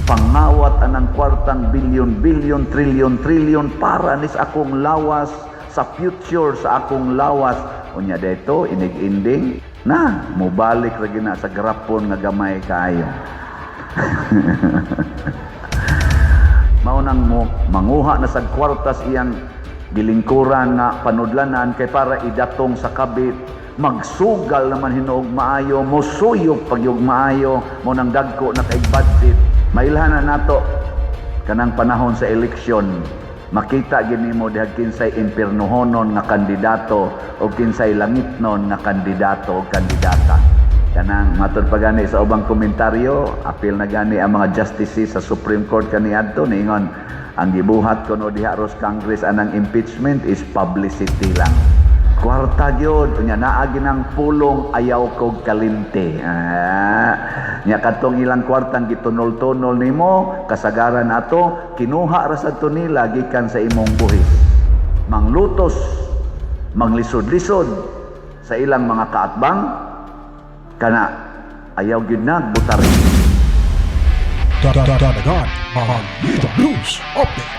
pangawat anang kwartang bilyon, trilyon para nis akong lawas sa future sa akong lawas. Unya dito inig-inding na mubalik ra gina sa grapon nga gamay kaayo. Mao nang mo manguha na sa kwartas iyang gilingkuran nga panudlanan kay para idatong sa kabit, magsugal naman hinuog maayo, mosuyog pagyug maayo, mo nang dagko na kay budget. Mailhan na nato kanang panahon sa eleksyon, makita gini mo dihag kinsay impiernohonon nga kandidato o kinsay langitnon nga kandidato o kandidata. Kanang matod pa gani sa ubang komentaryo, apil na gani ang mga justices sa Supreme Court kaniadto ningon ang gibuhat kuno diha ros Congress anang impeachment is publicity lang. Kwarta gyud unya naa ginang pulong ayaw kog kalimte. Nya kadtong ilang kwartang gitunol-tunol nimo kasagaran ato kinuha ra sa nila gikan sa imong buhis. Manglutos, manglisod-lisod sa ilang mga kaatbang kana ayaw gyud nagbutar. Dagdagan Balita News Update.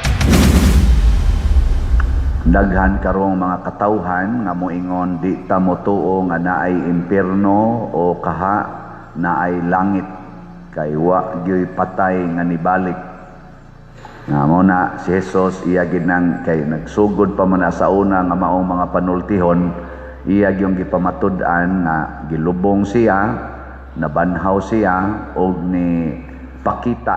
Daghan karong mga katawhan nga moingon di ta motuo nga naay impierno o kaha naay langit kay wa gyoy patay nga nibalik. Nga mo na si Jesus iya ginang kay nagsugod pa man sa una nga maong mga panultihon, iya gyung gipamatud-an nga gilubong siya, nabanhaw siya og ni pakita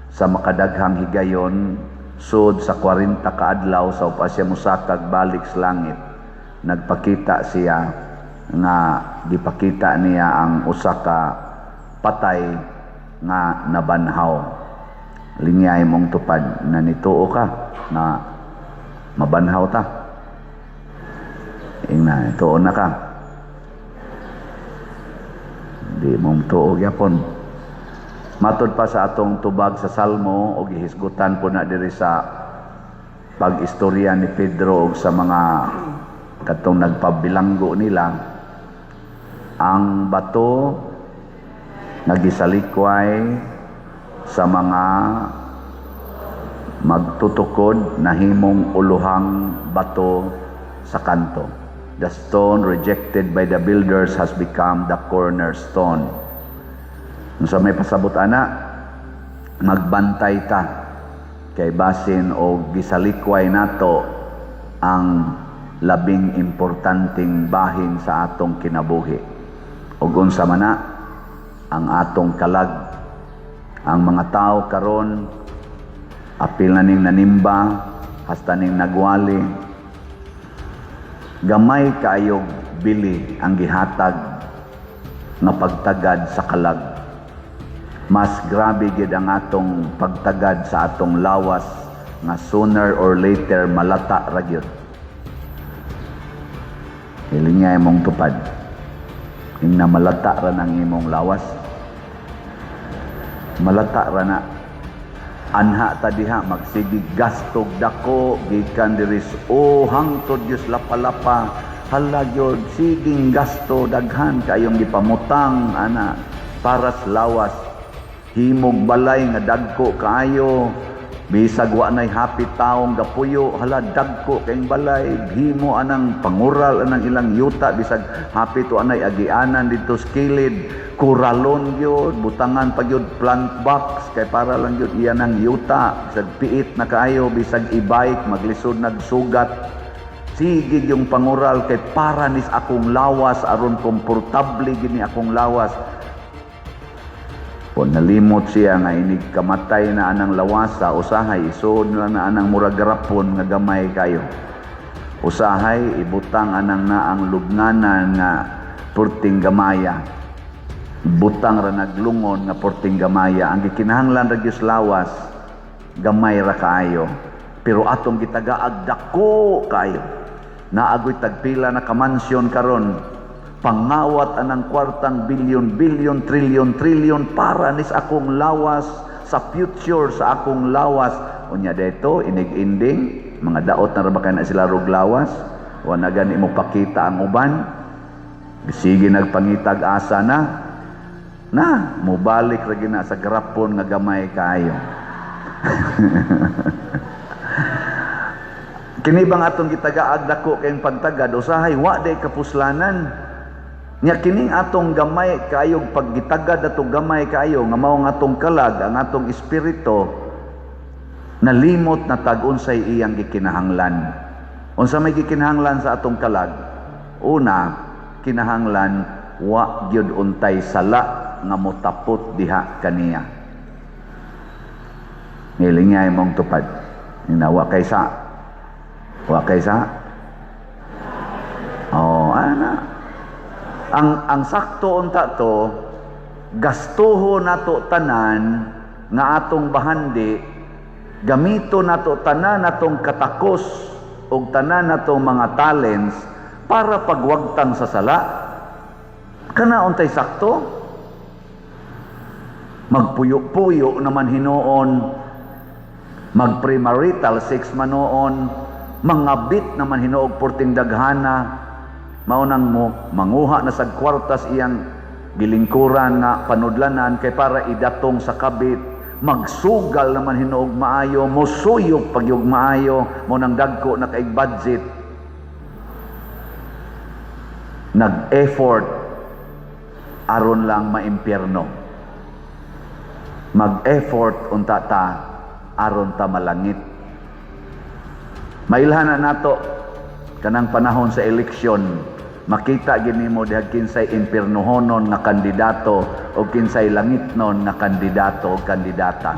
sa makadaghang higayon sud sa 40 ka adlaw sa upa siya musakag balik sa langit. Nagpakita siya nga gipakita niya ang usa ka patay nga nabanhaw. Linyay mong tupad na nituo ka na mabanhaw ta. Ingna tuo na ka. Di mong tuo gyapon. Matod pa sa atong tubag sa Salmo o gihisgutan po na diri sa pag-istorya ni Pedro o sa mga katong nagpabilanggo nila, ang bato nagisalikway sa mga magtutukod na himong uluhang bato sa kanto. The stone rejected by the builders has become the cornerstone. Sa may pasabot ana, magbantay ta kay basin o gisalikway nato ang labing importanteng bahin sa atong kinabuhi. Ug unsa man na ang atong kalag, ang mga tao karon apil na ning nanimba hasta ning nagwali, gamay kaayog bili ang gihatag nga pagtagad sa kalag. Mas grabe gid ang atong pagtagad sa atong lawas nga sooner or later malata ra gyud. Hilingay mong tupad. Ingna malata ra nang imong lawas. Malata ra na. Anha ta diha magsigig gastog dako gikan diri hangtod Dios lapa-lapa. Hala gyud siging gasto daghan kayong gipamutang ana para sa lawas. Himog balay nga dagko kaayo, bisag wa nay hapit taong gapuyo, hala dagko kayong balay, himo anang pangural anang ilang yuta, bisag hapit wa nay agianan dito sa kilid, kuralon gyud, butangan pa gyud plant box kay para lang gyud iya nang yuta, bisag piit na kaayo, bisag e-bike maglisod nagsugat. Sige yung pangural kay para nis akong lawas aron komportable gini akong lawas. Kung nalimot siya nga inig kamatay na anang lawasa, usahay isuod lang na anang murag garapon nga gamay kayo. Usahay ibutang anang na ang lubnganan nga purting gamaya. Butang ra naglungon nga purting gamaya. Ang gikinahanglan ra gyud lawas gamay ra kaayo. Pero atong gitagaag dako kaayo. Naagoy tagpila na kamansyon karon. Pangawat anang kwartang bilyon, trilyon para nis akong lawas sa future sa akong lawas. Unya dito inig-inding mga daot na rabakay na sila rog lawas. Wa na gani mo pakita ang uban. Bisigi nagpangitag asa na. Na, mubalik lagi na sa grapon nga gamay kayo. Kini bang atong gitagaag dako kayong pagtagad, usahay, wa day kapuslanan. Nya kining atong gamay kayo, paggitagad atong gamay kayo, nga mao nga atong kalag, ang atong espiritu, nalimot na tag-unsay iyang gikinahanglan. Unsa may gikinahanglan sa atong kalag? Una, kinahanglan, wa gyud untay sala nga motapot diha kaniya. Nilingay mong tupad. Wa kaysa. Wa kaysa. Oh, ana. Ang sakto unta to, gastuho nato tanan nga atong bahandi, gamito nato tanan natong katakos ug tanan natong mga talents para pagwagtang sa sala. Kana untay sakto. Magpuyo-puyo naman hinuon, mag-premarital sex manoon, mangabit naman hinuog porting daghana, maunang mo manguha na sa kwartas iyang gilingkuran nga panudlanan kay para idatong sa kabit, magsugal naman hinuog maayo, musuyok pagyug maayo, mo nang dagko na kay budget, nag-effort aron lang maimpyerno, mag-effort unta ta aron ta malangit. Mailhan na nato kanang panahon sa eleksyon, makita gini mo diha kinsay impiernohonon nga kandidato o kinsay langitnon nga kandidato o kandidata.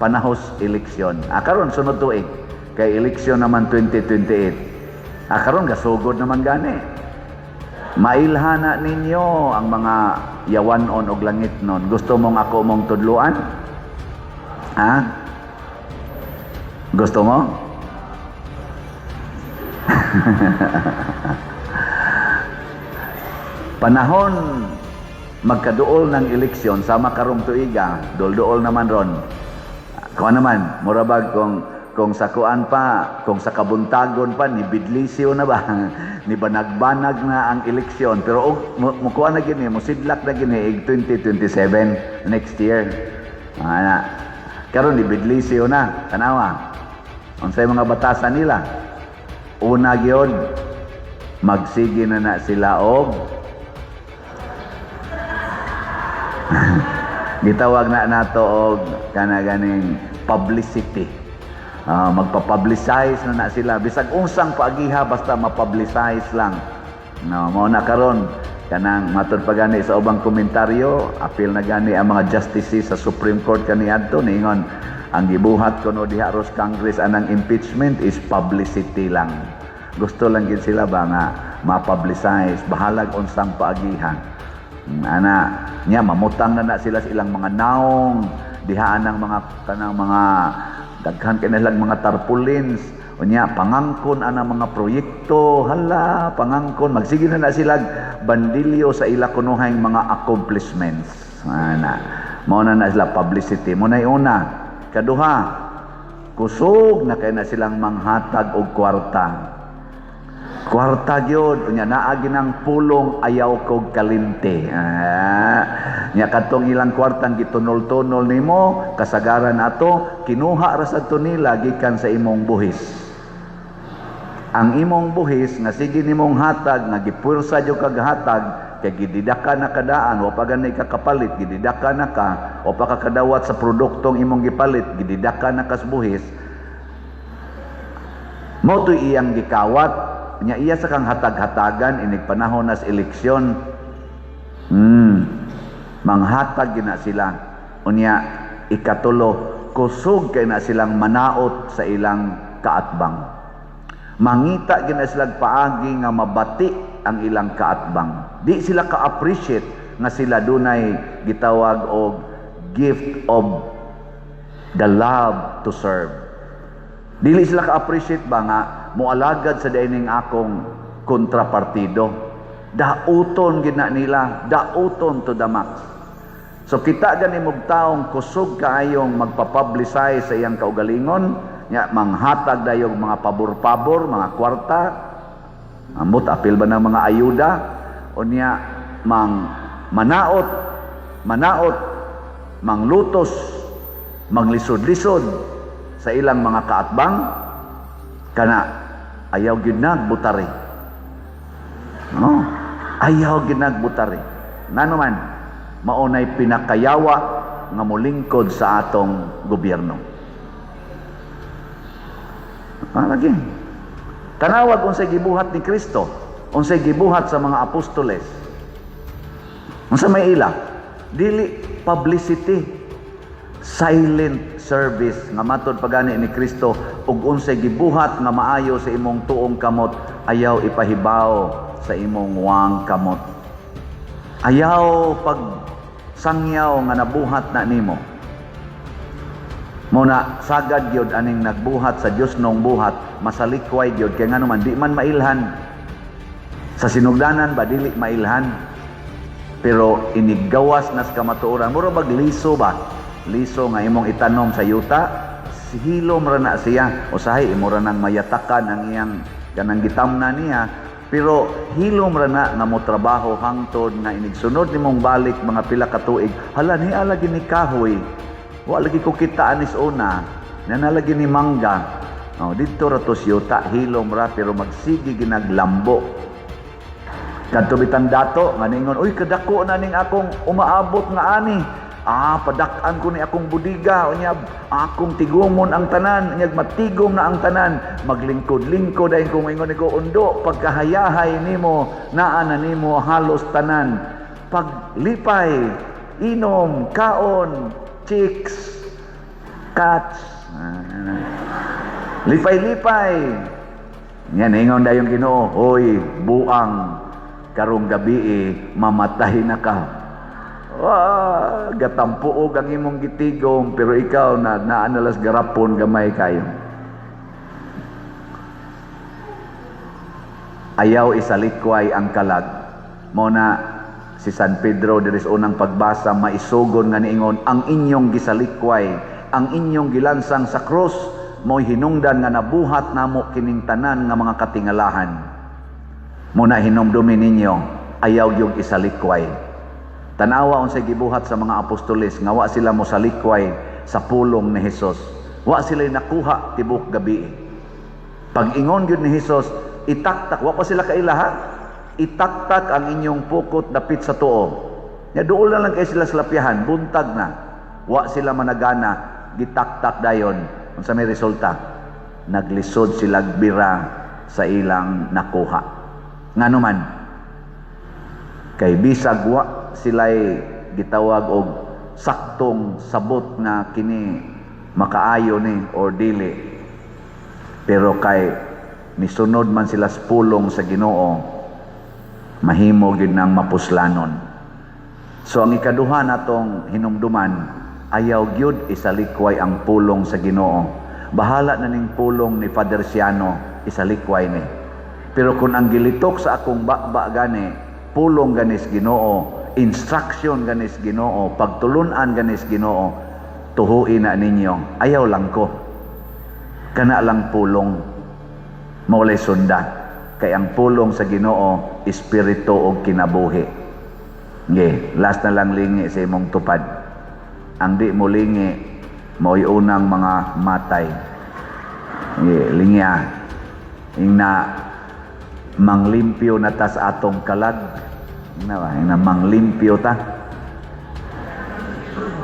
Panahos eleksyon. Karon sunod tuig kay eleksyon naman 2028. Karon gasugod naman gani. Mailhana ninyo ang mga yawanon og langitnon. Gusto mong ako mong tudluan? Ha? Gusto mo? Panahon magkaduol ng eleksyon sama karong tuiga, dol-duol naman ron. Kuha naman, murabag kung sa kuan pa, kung sa kabuntagon pa, ni bidlisyo na ba? Ni banag-banag na ang eleksyon. Pero mukuha na gini, musidlak na gini, 2027, next year. Karon ni bidlisyo na, tanawa. Unsay mga batasan nila? Una gyud, magsige na sila og gitawag na nato og kana ganing publicity. Magpa-publicize na sila bisag unsang paagiha basta ma-publicize lang. Mao na karon kanang matud pa gani sa ubang komentaryo, apil na gani ang mga justices sa Supreme Court kaniadto ningon ang gibuhat kuno diha ros Congress anang impeachment is publicity lang. Gusto lang gid sila ba nga ma-publicize bahalag unsang paagiha. Ana nya mamutang na sila sa ilang mga naong dihaan ng mga kanang mga daghan kanilang mga tarpaulins unya pangangkon ana mga proyekto, hala pangangkon magsige na sila bandilyo sa ila kunuhang mga accomplishments. Ana mao na sila publicity. Mo nay una. Kaduha, kusog na kay na silang manghatag og kwarta. Kwarta gyud unya naa ginang pulong ayaw kog kalimte. Nya kadtong ilang kwartang gitunol-tunol nimo, kasagaran ato kinuha ra sadto nila gikan sa imong buhis. Ang imong buhis nga sige nimong hatag nga gipursa jud kag hatag kay gididaka na kadaan wa pa ganay ka kapalit, gididaka na ka o pa kakadawat sa produktong imong gipalit, gididaka na kas buhis. Mo to iyang gikawat nya iya sa kang hatag-hatagan inig panahon nas eleksyon. Manghatag gina sila. Unya ikatulo, kusog kay na silang manaot sa ilang kaatbang. Mangita gina silang paagi nga mabati ang ilang kaatbang. Di sila ka-appreciate nga sila dunay gitawag og gift of the love to serve. Dili sila ka-appreciate ba nga mualagad sa dining akong kontrapartido. Dauton gina nila, dauton to the max. So kita gani mog taong kusog kaayong magpa-publicize sa iyang kaugalingon, nya manghatag dayog mga pabor-pabor, mga kwarta, ambot apil ba ng mga ayuda, o niya mang manaot manaot, manglutos, manglisod-lisod sa ilang mga kaatbang, kana ayaw gyud nagbutari. No? Ayaw gyud nagbutari. Ngano man maunay pinakayawa nga molingkod sa atong gobyerno. Lagi. Tanawag unsay gibuhat ni Kristo, unsay gibuhat sa mga apostoles. Unsa may ila? Dili publicity, silent service nga matod pagani ni Kristo, ug unsay gibuhat nga maayo sa imong tuong kamot, ayaw ipahibaw sa imong wang kamot. Ayaw pag sangyaw nga nabuhat na nimo. Muna sagad gyud aning nagbuhat sa Dios nung buhat, masalikway gyud kay ngano man di man mailhan. Sa sinugdanan ba dili mailhan. Pero inigawas nas kamatuoran. Mura bag liso ba? Liso nga imong itanom sa yuta, hilom ra na siya. Usahay imo ra nang mayatakan ang iyang kanang gitamna niya. Pero hilom ra na nga mo trabaho hangtod nga inigsunod nimong balik mga pila ka tuig. Hala ni lagi ni kahoy. Wa lagi ko kita anis una. Nanalagi ni mangga. Oh, dito ra to yuta hilom ra pero magsigi ginaglambo. Kadto bitang dato nga ningon, uy kadako na ning akong umaabot nga ani. Padak-an ko ni akong budiga, unyab akong tigumon ang tanan, unyag matigom na ang tanan, maglingkod-lingkod ay kung ingon ko undo, pagkahayahay nimo, naa na nimo halos tanan. Paglipay, inom, kaon, chicks, cats, lipay-lipay. Yan, ingon da yung Ginoo, hoy, buang, karong gabi mamatay na ka. Gatampuog ang imong gitigom pero ikaw na naanalas garapon gamay kayo. Ayaw isalikway ang kalag. Muna si San Pedro diris unang pagbasa maisugon nga niingon, ang inyong gisalikway, ang inyong gilansang sa krus mo'y hinungdan nga nabuhat namo kining tanan nga mga katingalahan. Muna hinumdumi ninyo, ayaw yung isalikway. Tanawa unsay gibuhat sa mga apostoles nga wa sila mo salikway sa pulong ni Hesus. Wa sila nakuha tibok gabi. Pag ingon gyud ni Hesus, itaktak, wa pa sila kailaha. Itaktak ang inyong pukot dapit sa tuo. Nya duol na lang kay sila salapihan, buntag na. Wa sila managana, gitaktak dayon. Unsa may resulta? Naglisod sila bira sa ilang nakuha. Ngano man? Kay bisag wa sila'y gitawag og saktong sabot nga kini makaayo ni or dili. Pero kay nisunod man sila sa pulong sa Ginoo, mahimo gyud nang mapuslanon. So ang ikaduha natong hinumduman, ayaw gyud isalikway ang pulong sa Ginoo. Bahala na ning pulong ni Father Siano, isalikway ni. Pero kung ang gilitok sa akong bakba gani, pulong ganis Ginoo, instruction ganis Ginoo, pagtulunan ganis Ginoo, tuhuin na ninyo. Ayaw lang ko. Kana lang pulong maulay sunda. Kay ang pulong sa Ginoo, espiritu o kinabuhi. Last na lang lingi sa imong tupad. Ang di mo lingi, mo'y unang mga matay. Lingya. Ingna manglimpyo na ta sa atong kalag. Ingna manglimpyo ta.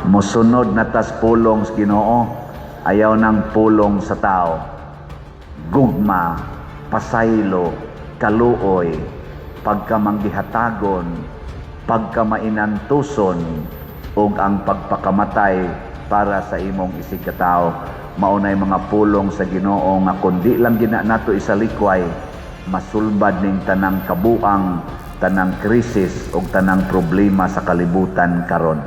Musunod na tas pulong sa Ginoo. Ayaw ng pulong sa tao. Gugma, pasaylo, kaluoy, pagkamanggihatagon, pagkamainantuson, ug ang pagpakamatay para sa imong isigkatao. Maunay mga pulong sa Ginoo nga kundi lang gina nato isalikway, masulbad ning tanang kabuang, tanang krisis ug tanang problema sa kalibutan karon.